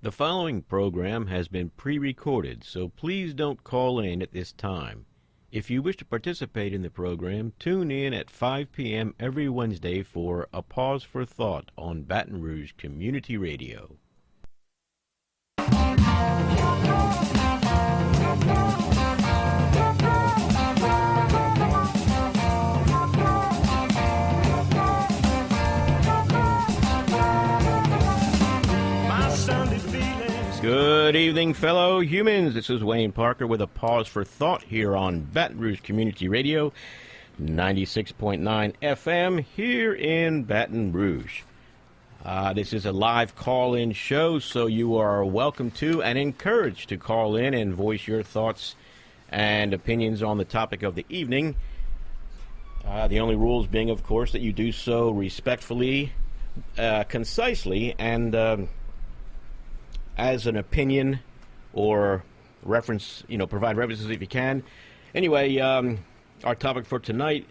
The following program has been pre-recorded, so please don't call in at this time. If you wish to participate in the program, tune in at 5 p.m. every Wednesday for A Pause for Thought on Baton Rouge Community Radio. Good evening, fellow humans. This is Wayne Parker with A Pause for Thought here on Baton Rouge Community Radio, 96.9 FM here in Baton Rouge. This is a live call-in show, so you are welcome to and encouraged to call in and voice your thoughts and opinions on the topic of the evening. The only rules being, of course, that you do so respectfully, concisely, and as an opinion or reference, provide references if you can. Anyway, our topic for tonight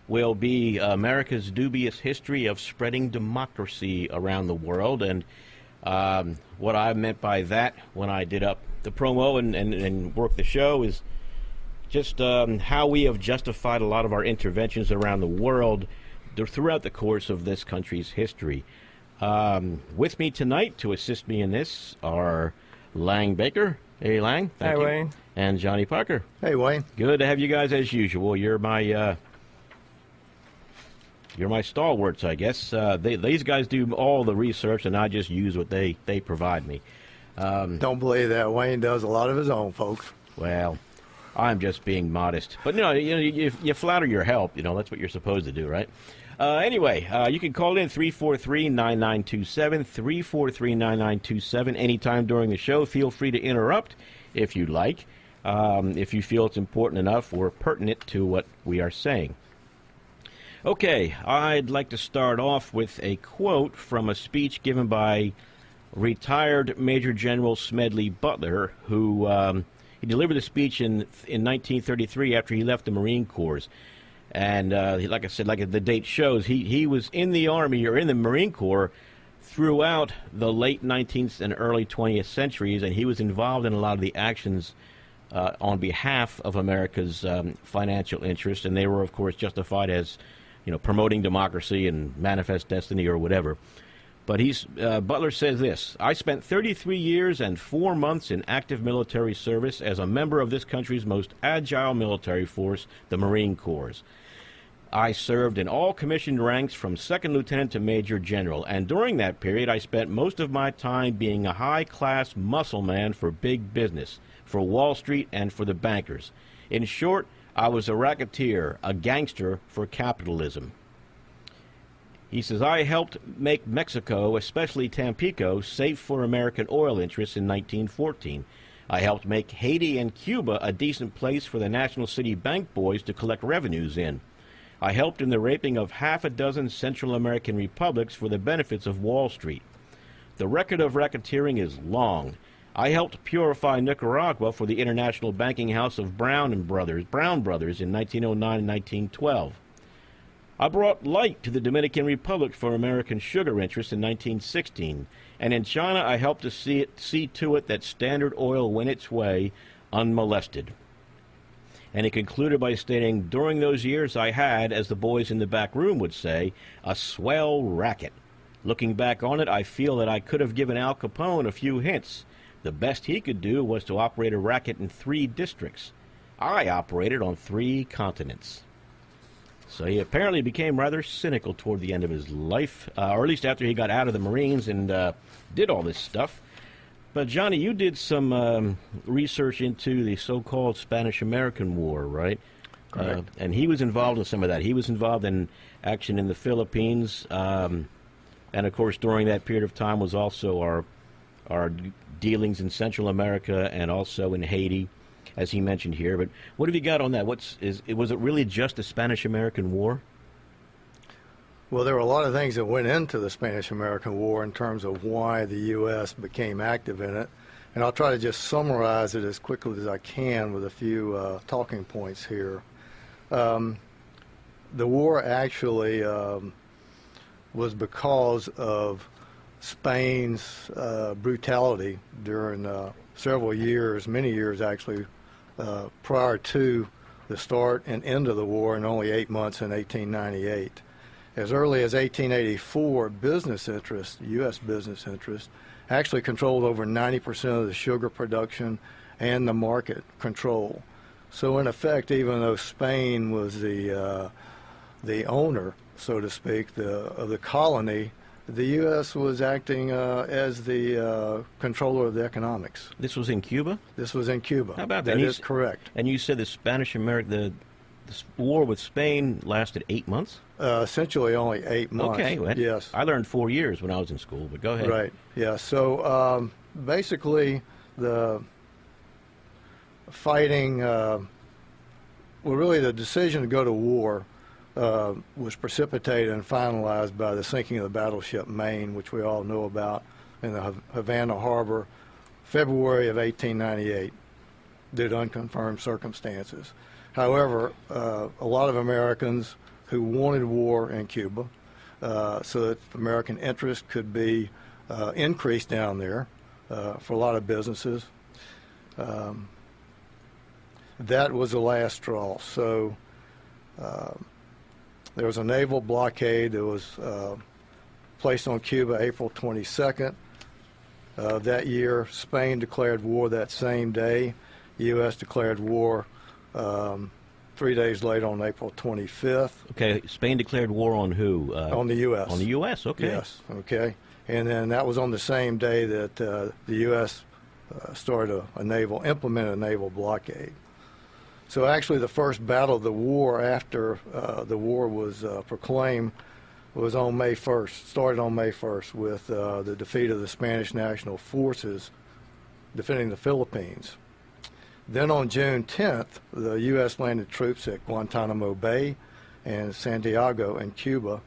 will be America's dubious history of spreading democracy around the world. And what I meant by that when I did up the promo and worked the show is just how we have justified a lot of our interventions around the world throughout the course of this country's history. With me tonight to assist me in this are Lang Baker. Hey, Lang. Thank you. Wayne. And Johnny Parker. Hey, Wayne. Good to have you guys as usual. You're my stalwarts, I guess. These guys do all the research, and I just use what they provide me. Don't believe that. Wayne does a lot of his own, folks. Well, I'm just being modest. But, you flatter your help. That's what you're supposed to do, right? Anyway, you can call in 343-9927, 343-9927 anytime during the show. Feel free to interrupt if you like, if you feel it's important enough or pertinent to what we are saying. Okay, I'd like to start off with a quote from a speech given by retired Major General Smedley Butler, who he delivered the speech in 1933 after he left the Marine Corps. And like I said, like the date shows, he was in the Army or in the Marine Corps throughout the late 19th and early 20th centuries, and he was involved in a lot of the actions on behalf of America's financial interests, and they were, of course, justified as, promoting democracy and manifest destiny or whatever. But Butler says this: I spent 33 years and 4 months in active military service as a member of this country's most agile military force, the Marine Corps. I served in all commissioned ranks from second lieutenant to major general, and during that period I spent most of my time being a high-class muscle man for big business, for Wall Street and for the bankers. In short, I was a racketeer, a gangster for capitalism. He says, I helped make Mexico, especially Tampico, safe for American oil interests in 1914. I helped make Haiti and Cuba a decent place for the National City Bank boys to collect revenues in. I helped in the raping of half a dozen Central American republics for the benefits of Wall Street. The record of racketeering is long. I helped purify Nicaragua for the international banking house of Brown Brothers in 1909 and 1912. I brought light to the Dominican Republic for American sugar interests in 1916, and in China I helped to see to it that Standard Oil went its way unmolested. And he concluded by stating, during those years I had, as the boys in the back room would say, a swell racket. Looking back on it, I feel that I could have given Al Capone a few hints. The best he could do was to operate a racket in 3 districts. I operated on 3 continents. So he apparently became rather cynical toward the end of his life, or at least after he got out of the Marines and did all this stuff. But, Johnny, you did some research into the so-called Spanish-American War, right? Correct. And he was involved in some of that. He was involved in action in the Philippines, and, of course, during that period of time was also our dealings in Central America and also in Haiti, as he mentioned here. But what have you got on that? Was it really just a Spanish-American War? Well, there were a lot of things that went into the Spanish-American War in terms of why the U.S. became active in it. And I'll try to just summarize it as quickly as I can with a few talking points here. The war actually was because of Spain's brutality during several years, many years actually, prior to the start and end of the war, and only 8 months in 1898. As early as 1884, business interests, U.S. business interests, actually controlled over 90% of the sugar production and the market control. So in effect, even though Spain was the owner, so to speak, of the colony, the U.S. was acting as the controller of the economics. This was in Cuba? This was in Cuba. How about that? That is correct. And you said the Spanish-American, the war with Spain lasted 8 months? Essentially only 8 months. Okay. Well, yes. I learned 4 years when I was in school, but go ahead. Right. Yeah. So basically, the fighting, well, really the decision to go to war was precipitated and finalized by the sinking of the battleship Maine, which we all know about, in the Havana Harbor, February of 1898, due to unconfirmed circumstances. However, a lot of Americans who wanted war in Cuba, so that American interest could be increased down there for a lot of businesses, that was the last straw. So there was a naval blockade that was placed on Cuba April 22nd that year. Spain declared war that same day. The U.S. declared war 3 days later on April 25th. Okay, Spain declared war on who? On the U.S. On the U.S., okay. Yes, okay. And then that was on the same day that the U.S. Implemented a naval blockade. So actually the first battle of the war after the war was proclaimed was on May 1st, started on May 1st with the defeat of the Spanish National Forces defending the Philippines. Then on June 10th, the U.S. landed troops at Guantanamo Bay and Santiago in Cuba.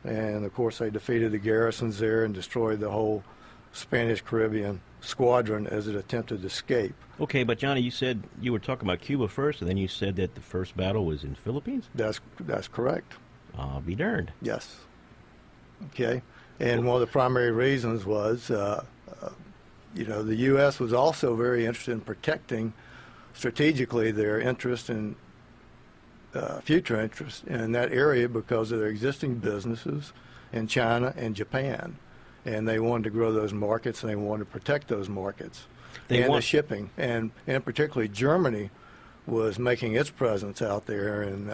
And, of course, they defeated the garrisons there and destroyed the whole Spanish Caribbean squadron as it attempted to escape. Okay, but Johnny, you said you were talking about Cuba first, and then you said that the first battle was in Philippines? That's correct. I'll be darned. Yes. Okay. And one of the primary reasons was, the U.S. was also very interested in protecting strategically their interest in future interest in that area because of their existing businesses in China and Japan. And they wanted to grow those markets, and they wanted to protect those markets. The shipping. And particularly Germany was making its presence out there. And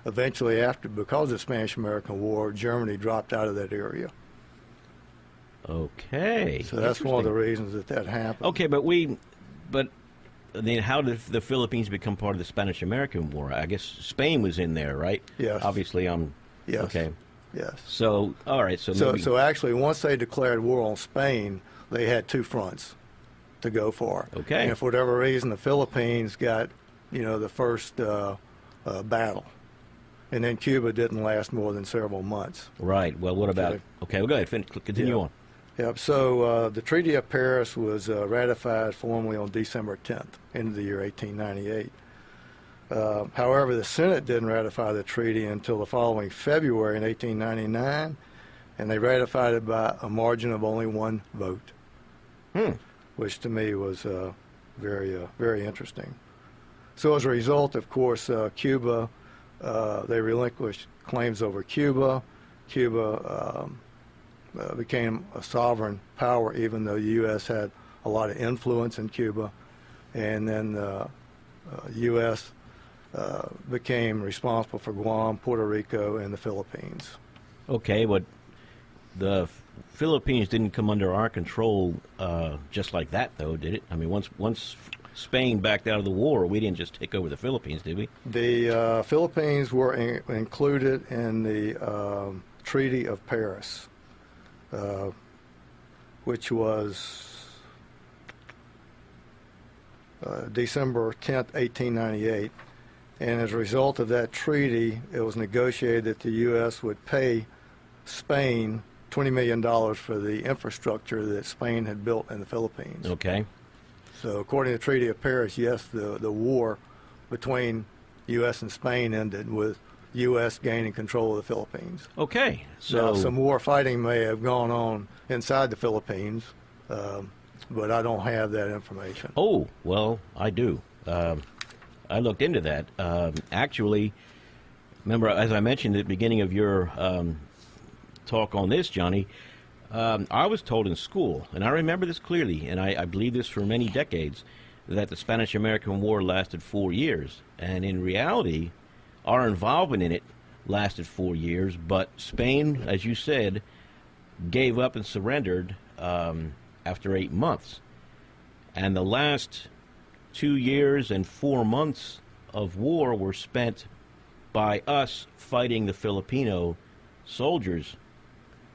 eventually, because of the Spanish-American War, Germany dropped out of that area. Okay. So that's one of the reasons that happened. Okay, but then how did the Philippines become part of the Spanish-American War? I guess Spain was in there, right? Yes. Obviously, Yes. Okay. Yes. So, all right. So actually, once they declared war on Spain, they had two fronts to go for. Okay. And for whatever reason, the Philippines got, the first battle. And then Cuba didn't last more than several months. Right. Well, what about... Okay, well, go ahead. Continue on. Yep. So the Treaty of Paris was ratified formally on December 10th, end of the year 1898. However, the Senate didn't ratify the treaty until the following February in 1899, and they ratified it by a margin of only one vote, which to me was very interesting. So as a result, of course, Cuba, they relinquished claims over Cuba. Cuba became a sovereign power, even though the U.S. had a lot of influence in Cuba. And then the U.S. Became responsible for Guam, Puerto Rico, and the Philippines. Okay, but the Philippines didn't come under our control just like that, though, did it? I mean, once Spain backed out of the war, we didn't just take over the Philippines, did we? The Philippines were included in the Treaty of Paris, which was December 10th, 1898. And as a result of that treaty, it was negotiated that the U.S. would pay Spain $20 million for the infrastructure that Spain had built in the Philippines. Okay. So according to the Treaty of Paris, yes, the war between U.S. and Spain ended with U.S. gaining control of the Philippines. Okay, Now, so some more fighting may have gone on inside the Philippines, but I don't have that information. oh well, I do. I looked into that. Actually, remember, as I mentioned at the beginning of your talk on this, Johnny, I was told in school, and I remember this clearly, and I believe this for many decades, that the Spanish-American War lasted 4 years. And in reality, our involvement in it lasted 4 years, but Spain, as you said, gave up and surrendered after 8 months. And the last 2 years and 4 months of war were spent by us fighting the Filipino soldiers.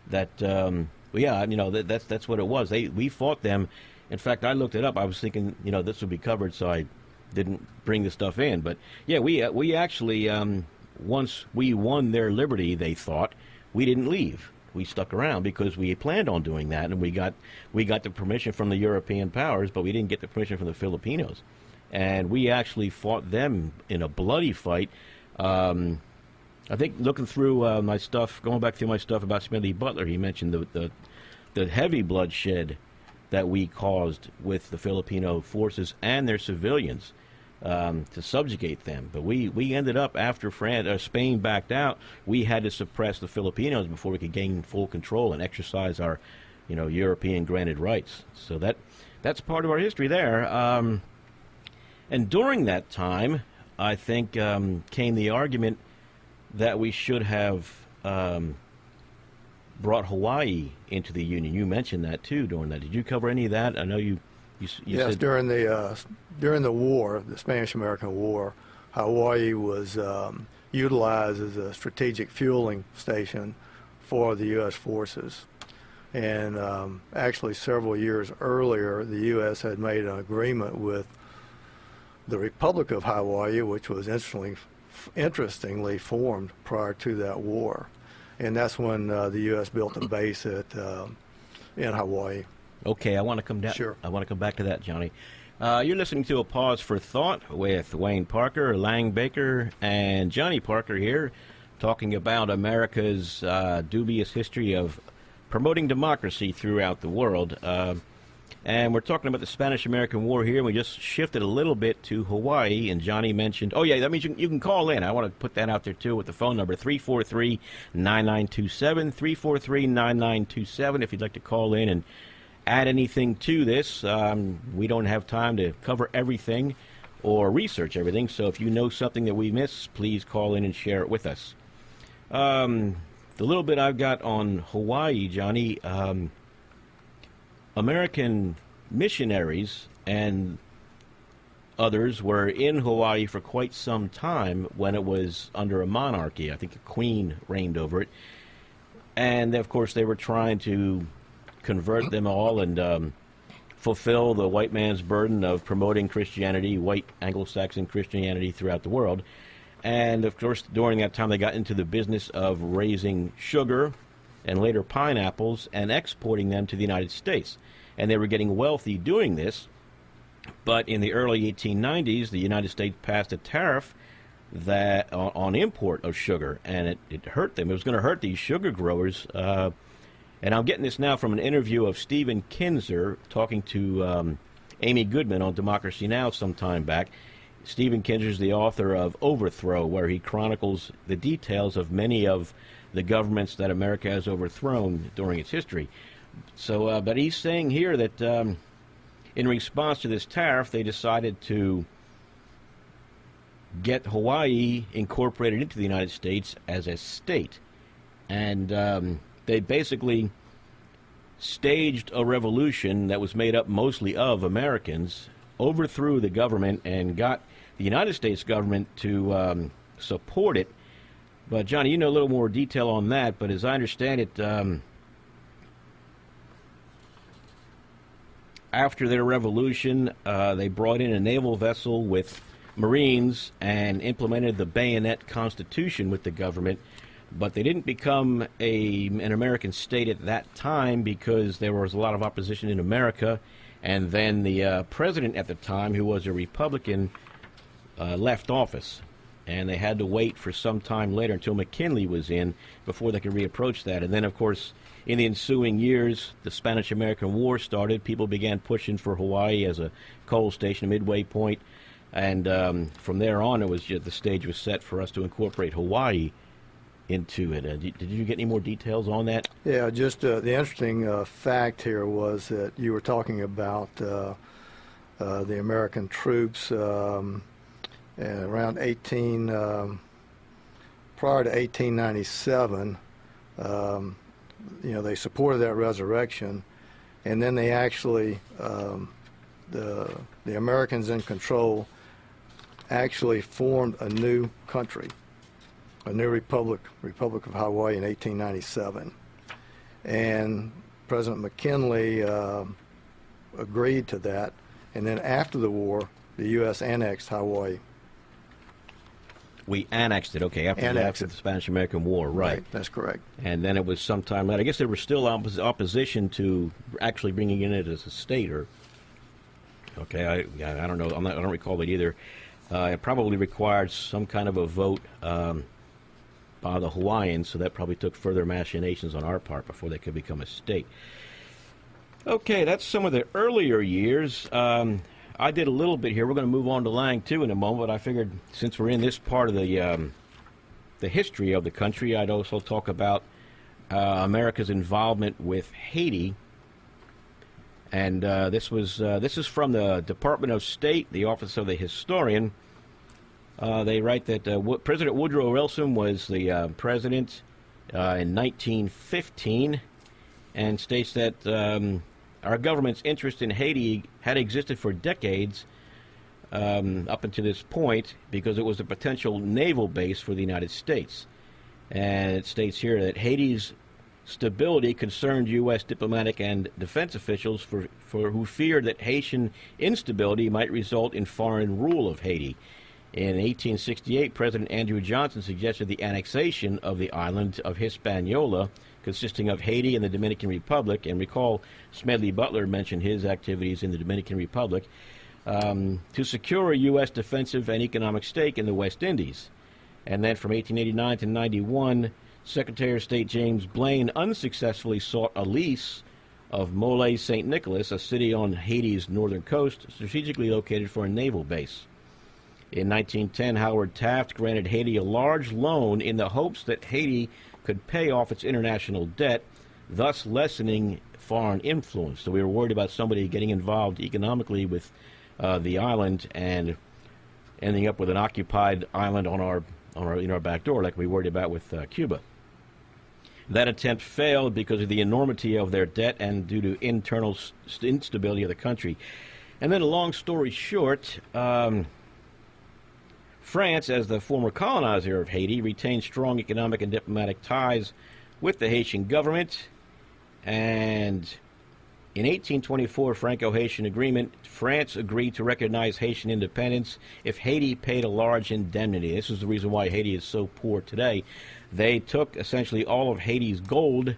That, that's what it was. We fought them. In fact, I looked it up. I was thinking, this would be covered, so I didn't bring the stuff in. But yeah, we actually once we won their liberty, they thought, we didn't leave. We stuck around because we planned on doing that, and we got the permission from the European powers, but we didn't get the permission from the Filipinos, and we actually fought them in a bloody fight. I think looking through my stuff, going back through my stuff about Smedley Butler, he mentioned the heavy bloodshed that we caused with the Filipino forces and their civilians to subjugate them. But we ended up, after Spain backed out, we had to suppress the Filipinos before we could gain full control and exercise our, European granted rights. So that's part of our history there. And during that time, I think came the argument that we should have brought Hawaii into the Union. You mentioned that too during that. Did you cover any of that? I know you Yes, said during the war, the Spanish-American War, Hawaii was utilized as a strategic fueling station for the U.S. forces. And actually, several years earlier, the U.S. had made an agreement with the Republic of Hawaii, which was interestingly formed prior to that war. And that's when the U.S. built a base in Hawaii. Okay, I want to come down. Sure. I want to come back to that, Johnny. You're listening to A Pause for Thought with Wayne Parker, Lang Baker, and Johnny Parker here, talking about America's dubious history of promoting democracy throughout the world. And we're talking about the Spanish-American War here. We just shifted a little bit to Hawaii, and Johnny mentioned, oh, yeah, that means you can call in. I want to put that out there, too, with the phone number, 343-9927, 343-9927, if you'd like to call in and add anything to this. We don't have time to cover everything or research everything, so if you know something that we miss, please call in and share it with us. The little bit I've got on Hawaii, Johnny, American missionaries and others were in Hawaii for quite some time when it was under a monarchy. I think a queen reigned over it. And, of course, they were trying to convert them all and fulfill the white man's burden of promoting Christianity, white Anglo-Saxon Christianity throughout the world. And, of course, during that time they got into the business of raising sugar and later pineapples and exporting them to the United States. And they were getting wealthy doing this. But in the early 1890s, the United States passed a tariff that on import of sugar, and it hurt them. It was going to hurt these sugar growers. And I'm getting this now from an interview of Stephen Kinzer talking to Amy Goodman on Democracy Now! Some time back. Stephen Kinzer is the author of Overthrow, where he chronicles the details of many of the governments that America has overthrown during its history. So, but he's saying here that in response to this tariff, they decided to get Hawaii incorporated into the United States as a state. And they basically staged a revolution that was made up mostly of Americans, overthrew the government, and got the United States government to support it. But, Johnny, you know a little more detail on that, but as I understand it, after their revolution, they brought in a naval vessel with Marines and implemented the Bayonet Constitution with the government. But they didn't become an American state at that time because there was a lot of opposition in America. And then the president at the time, who was a Republican, left office. and they had to wait for some time later until McKinley was in before they could reapproach that. And then, of course, in the ensuing years, the Spanish-American War started. People began pushing for Hawaii as a coal station, a midway point, and from there on, it was just, the stage was set for us to incorporate Hawaii into it. Did you get any more details on that? Yeah, just the interesting fact here was that you were talking about the American troops around prior to 1897. They supported that resurrection, and then they actually the Americans in control actually formed a new country, a new Republic of Hawaii in 1897. And President McKinley agreed to that. And then after the war, the U.S. annexed Hawaii. We annexed it, okay, after the Spanish-American War, right. That's correct. And then it was sometime later. I guess there was still opposition to actually bringing in it as a state, or... Okay, I don't know. I don't recall it either. It probably required some kind of a vote by the Hawaiians, so that probably took further machinations on our part before they could become a state. Okay, that's some of the earlier years. I did a little bit here. We're going to move on to Lang, too, in a moment, but I figured since we're in this part of the history of the country, I'd also talk about America's involvement with Haiti. And this is from the Department of State, the Office of the Historian. They write that President Woodrow Wilson was the president in 1915, and states that our government's interest in Haiti had existed for decades up until this point because it was a potential naval base for the United States. And it states here that Haiti's stability concerned U.S. diplomatic and defense officials for who feared that Haitian instability might result in foreign rule of Haiti. In 1868, President Andrew Johnson suggested the annexation of the island of Hispaniola, consisting of Haiti and the Dominican Republic. And recall, Smedley Butler mentioned his activities in the Dominican Republic to secure a U.S. defensive and economic stake in the West Indies. And then from 1889 to 91, Secretary of State James Blaine unsuccessfully sought a lease of Mole St. Nicholas, a city on Haiti's northern coast, strategically located for a naval base. In 1910, Howard Taft granted Haiti a large loan in the hopes that Haiti could pay off its international debt, thus lessening foreign influence. So we were worried about somebody getting involved economically with the island and ending up with an occupied island on our back door, like we worried about with Cuba. That attempt failed because of the enormity of their debt and due to internal instability of the country. And then, a long story short, France, as the former colonizer of Haiti, retained strong economic and diplomatic ties with the Haitian government. And in 1824 Franco-Haitian agreement, France agreed to recognize Haitian independence if Haiti paid a large indemnity. This is the reason why Haiti is so poor today. They took essentially all of Haiti's gold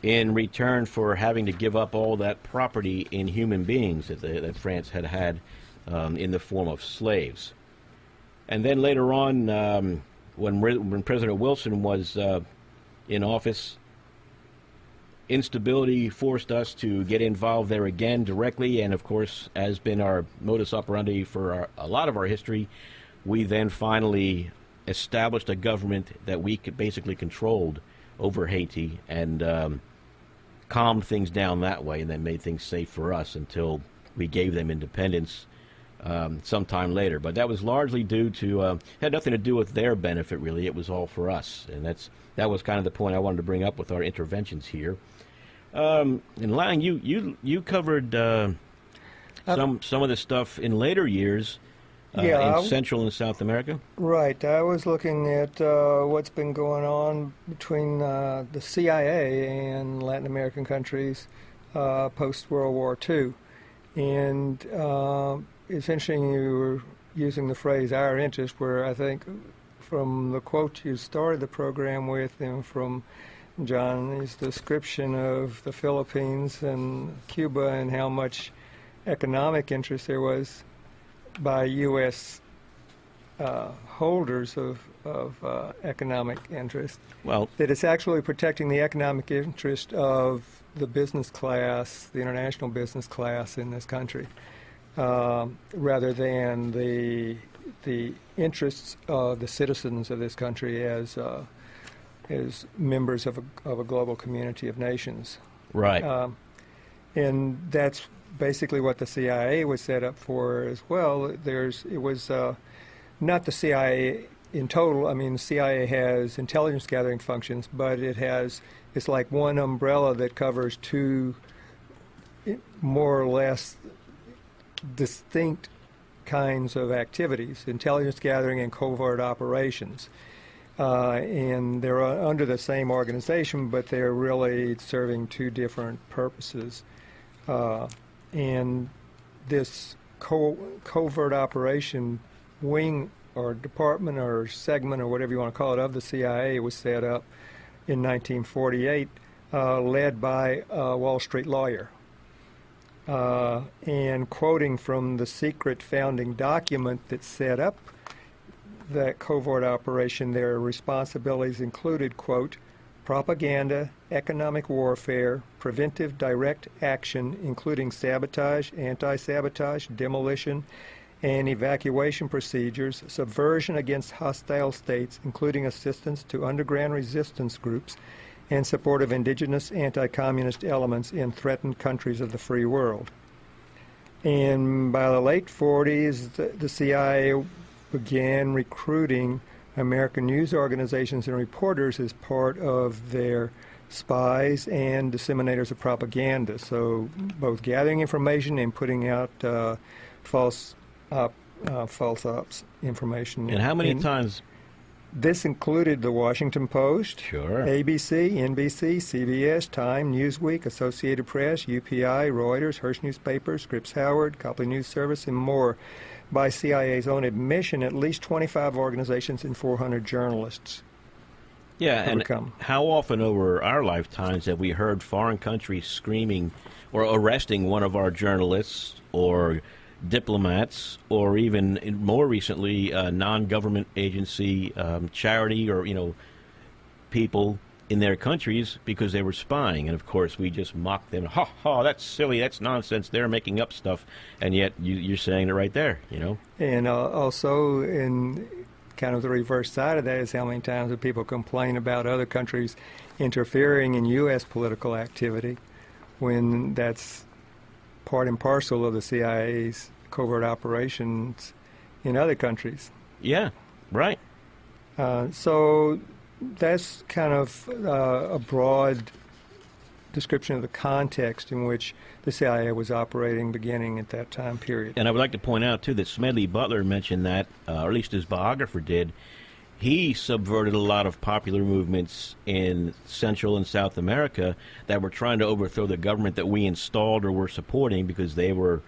in return for having to give up all that property in human beings that France had in the form of slaves. And then later on, when President Wilson was in office, instability forced us to get involved there again directly, and of course, as been our modus operandi for a lot of our history, we then finally established a government that we could basically controlled over Haiti and calmed things down that way, and then made things safe for us until we gave them independence sometime later. But that was largely due to had nothing to do with their benefit, really. It was all for us, and that was kind of the point I wanted to bring up with our interventions here. And Lang, you covered some of the stuff in later years in Central and South America. Right. I was looking at what's been going on between the CIA and Latin American countries post-World War II. And it's interesting you were using the phrase "our interest," where I think from the quote you started the program with and from John's description of the Philippines and Cuba and how much economic interest there was by U.S. holders of economic interest, Well, that it's actually protecting the economic interest of the business class, the international business class in this country, rather than the interests of the citizens of this country as members of a global community of nations. right. And that's basically what the CIA was set up for as well. It was not the CIA in total. I mean, the CIA has intelligence gathering functions, but it's like one umbrella that covers two more or less distinct kinds of activities: intelligence gathering and covert operations. And they're under the same organization, but they're really serving two different purposes. And this covert operation wing or department or segment or whatever you want to call it of the CIA was set up in 1948, led by a Wall Street lawyer. And quoting from the secret founding document that set up that covert operation, their responsibilities included, quote, propaganda, economic warfare, preventive direct action, including sabotage, anti-sabotage, demolition, and evacuation procedures, subversion against hostile states, including assistance to underground resistance groups, and support of indigenous anti-communist elements in threatened countries of the free world. And by the late 40s, the CIA began recruiting American news organizations and reporters as part of their spies and disseminators of propaganda. So both gathering information and putting out false ops information. And how many times? This included the Washington Post, Sure. ABC, NBC, CBS, Time, Newsweek, Associated Press, UPI, Reuters, Hearst Newspapers, Scripps Howard, Copley News Service, and more. By CIA's own admission, at least 25 organizations and 400 journalists. Yeah, and come. how often over our lifetimes have we heard foreign countries screaming or arresting one of our journalists or diplomats, or even more recently, non-government agency, charity, or people in their countries because they were spying. And of course, we just mock them. Ha ha! That's silly. That's nonsense. They're making up stuff, and yet you're saying it right there. And also, in kind of the reverse side of that is how many times do people complain about other countries interfering in U.S. political activity when that's part and parcel of the CIA's covert operations in other countries. Yeah, right. So that's kind of a broad description of the context in which the CIA was operating beginning at that time period. And I would like to point out, too, that Smedley Butler mentioned that, or at least his biographer did, he subverted a lot of popular movements in Central and South America that were trying to overthrow the government that we installed or were supporting because they were,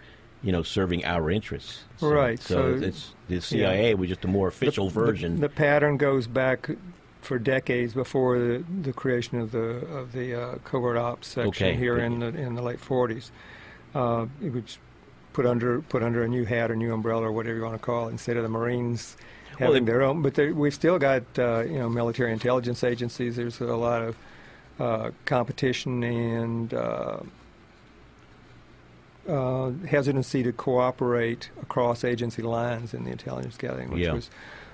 serving our interests. Right. So it's the CIA was just a more official version. The pattern goes back for decades before the creation of the covert ops section here in the late 40s. It was put under a new hat or new umbrella or whatever you want to call it, instead of the Marines having their own. But we've still got military intelligence agencies. There's a lot of competition and hesitancy to cooperate across agency lines in the intelligence gathering,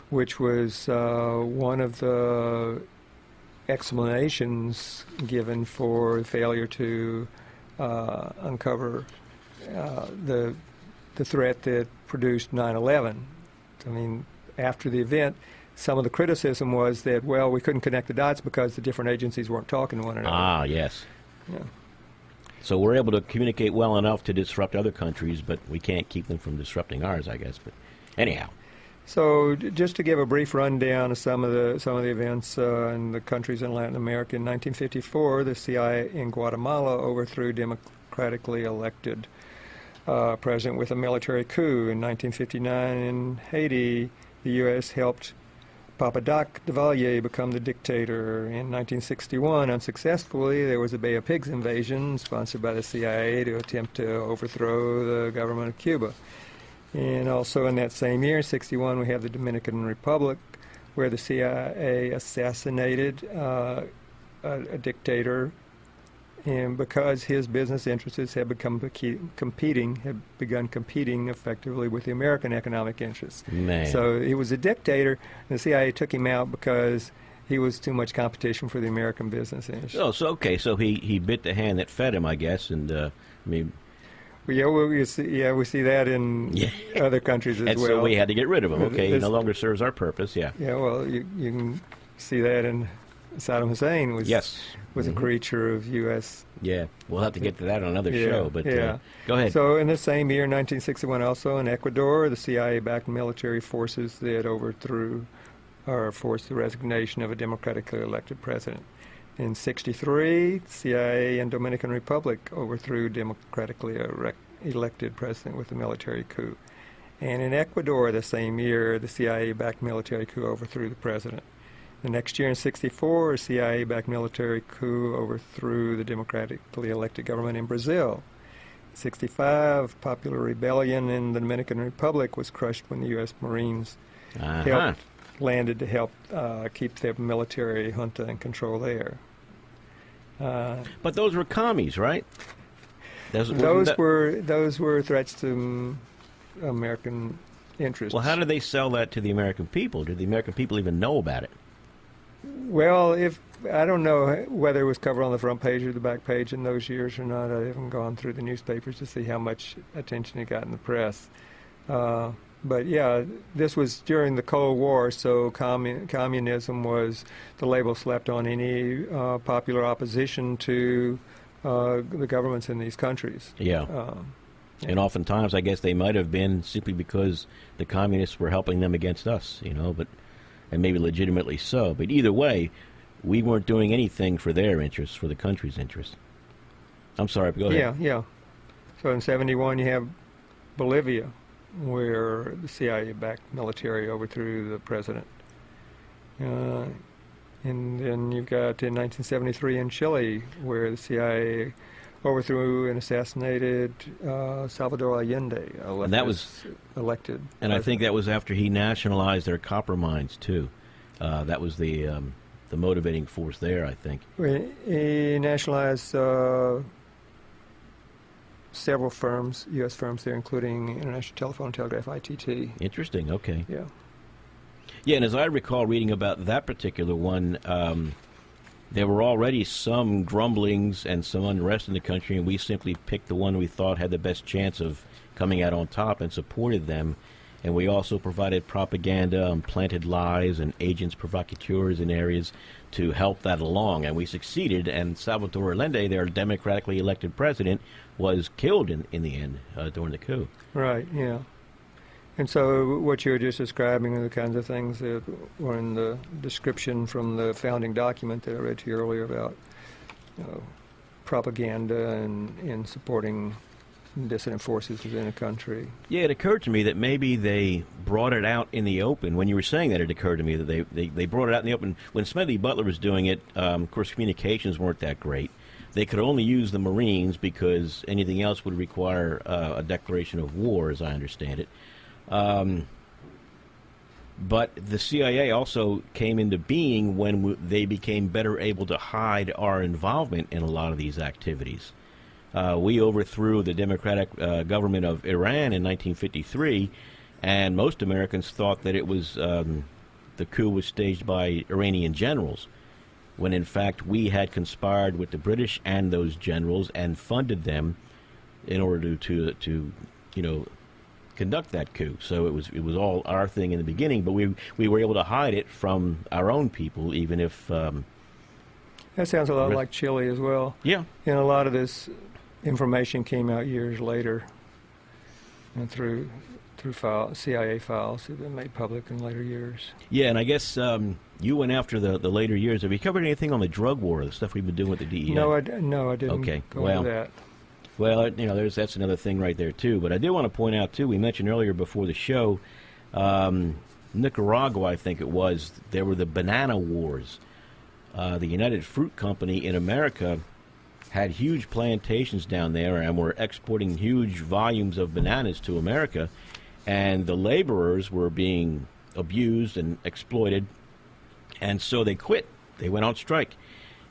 which was one of the explanations given for failure to uncover the threat that produced 9/11. I mean, after the event, some of the criticism was that, well, we couldn't connect the dots because the different agencies weren't talking to one another. Ah, yes. Yeah. So we're able to communicate well enough to disrupt other countries, but we can't keep them from disrupting ours, I guess. But anyhow. So just to give a brief rundown of some of the events in the countries in Latin America, in 1954, the CIA in Guatemala overthrew democratically elected president with a military coup. In 1959, in Haiti, the U.S. helped Papa-Doc Duvalier become the dictator. In 1961, unsuccessfully, there was a Bay of Pigs invasion sponsored by the CIA to attempt to overthrow the government of Cuba. And also in that same year, 61, we have the Dominican Republic, where the CIA assassinated a dictator, and because his business interests had begun competing effectively with the American economic interests. Man. So he was a dictator, and the CIA took him out because he was too much competition for the American business interests. Oh, so okay, so he bit the hand that fed him, I guess, and I mean, Well, we see that in other countries as and well. so we had to get rid of him. Okay, he This- no longer serves our purpose. Yeah. Yeah, well, you can see that in Saddam Hussein was Yes. a creature of U.S. Yeah, we'll have to get to that on another Yeah, show. But yeah. go ahead. So in the same year, 1961, also in Ecuador, the CIA-backed military forces that overthrew or forced the resignation of a democratically elected president. In 63, the CIA in Dominican Republic overthrew democratically elected president with a military coup. And in Ecuador the same year, the CIA-backed military coup overthrew the president. The next year in 64, a CIA-backed military coup overthrew the democratically elected government in Brazil. 65, popular rebellion in the Dominican Republic was crushed when the U.S. Marines Uh-huh. landed to help keep their military junta in control there. But those were commies, right? Those were threats to American interests. Well, how did they sell that to the American people? Did the American people even know about it? Well, I don't know whether it was covered on the front page or the back page in those years or not. I haven't gone through the newspapers to see how much attention it got in the press. But yeah, this was during the Cold War, so communism was the label slapped on any popular opposition to the governments in these countries. Yeah. And oftentimes, I guess they might have been simply because the communists were helping them against us, and maybe legitimately so. But either way, we weren't doing anything for their interests, for the country's interests. I'm sorry, but go ahead. Yeah. So in 71, you have Bolivia, where the CIA-backed military overthrew the president. And then you've got in 1973 in Chile, where the CIA overthrew and assassinated Salvador Allende, And that was elected. And I think that was after he nationalized their copper mines too. That was the motivating force there, I think. He nationalized several firms, U.S. firms there, including International Telephone and Telegraph, ITT. Interesting. Okay. Yeah. Yeah, and as I recall reading about that particular one, there were already some grumblings and some unrest in the country, and we simply picked the one we thought had the best chance of coming out on top and supported them. And we also provided propaganda and planted lies and agents provocateurs in areas to help that along. And we succeeded, and Salvador Allende, their democratically elected president, was killed in the end during the coup. Right, yeah. And so what you were just describing are the kinds of things that were in the description from the founding document that I read to you earlier about propaganda and supporting dissident forces within a country. Yeah, it occurred to me that maybe they brought it out in the open. When you were saying that, it occurred to me that they brought it out in the open. When Smedley Butler was doing it, of course, communications weren't that great. They could only use the Marines because anything else would require a declaration of war, as I understand it. But the CIA also came into being when they became better able to hide our involvement in a lot of these activities. We overthrew the democratic government of Iran in 1953, and most Americans thought that it was the coup was staged by Iranian generals, when in fact we had conspired with the British and those generals and funded them in order to conduct that coup. So it was all our thing in the beginning, but we were able to hide it from our own people, even if That sounds a lot like Chile as well. yeah. And a lot of this information came out years later, and through CIA files that have been made public in later years. Yeah, and I guess you went after the later years. Have you covered anything on the drug war, the stuff we've been doing with the DEA? No, I didn't Okay, go well, into that. Well, that's another thing right there, too. But I did want to point out, too, we mentioned earlier before the show, Nicaragua, I think it was, there were the banana wars. The United Fruit Company in America had huge plantations down there and were exporting huge volumes of bananas to America. and the laborers were being abused and exploited, and so they quit. They went on strike.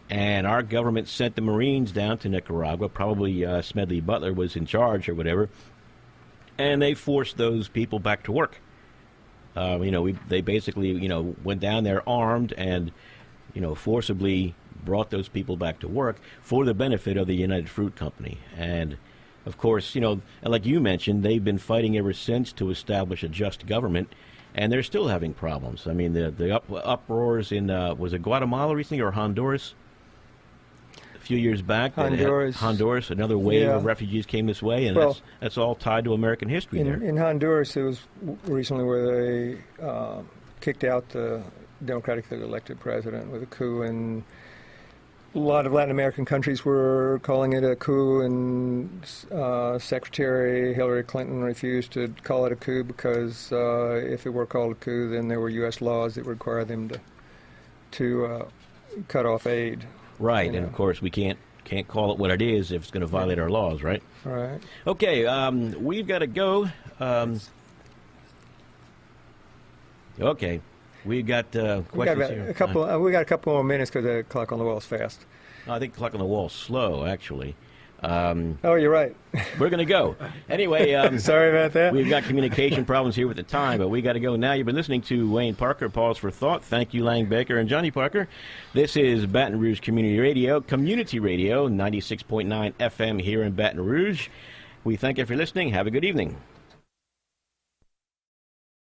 And our government sent the Marines down to Nicaragua. Probably Smedley Butler was in charge or whatever. And they forced those people back to work. They basically, went down there armed and, forcibly brought those people back to work for the benefit of the United Fruit Company. And, of course, and like you mentioned, they've been fighting ever since to establish a just government. And they're still having problems. I mean, the uproars in, was it Guatemala recently or Honduras? A few years back, Honduras, another wave of refugees came this way, and that's all tied to American history there. In Honduras, it was recently where they kicked out the democratically elected president with a coup, and a lot of Latin American countries were calling it a coup, and Secretary Hillary Clinton refused to call it a coup because if it were called a coup, then there were U.S. laws that require them to cut off aid. Right, and of course we can't call it what it is if it's going to violate our laws, right? Right. Okay, we've got to go. Okay, we've got questions here. We got a couple more minutes because the clock on the wall is fast. I think the clock on the wall is slow, actually. Oh, you're right. We're going to go. Anyway, sorry about that. We've got communication problems here with the time, but we got to go now. You've been listening to Wayne Parker, Pause for Thought. Thank you, Lang Baker and Johnny Parker. This is Baton Rouge Community Radio, 96.9 FM here in Baton Rouge. We thank you for listening. Have a good evening.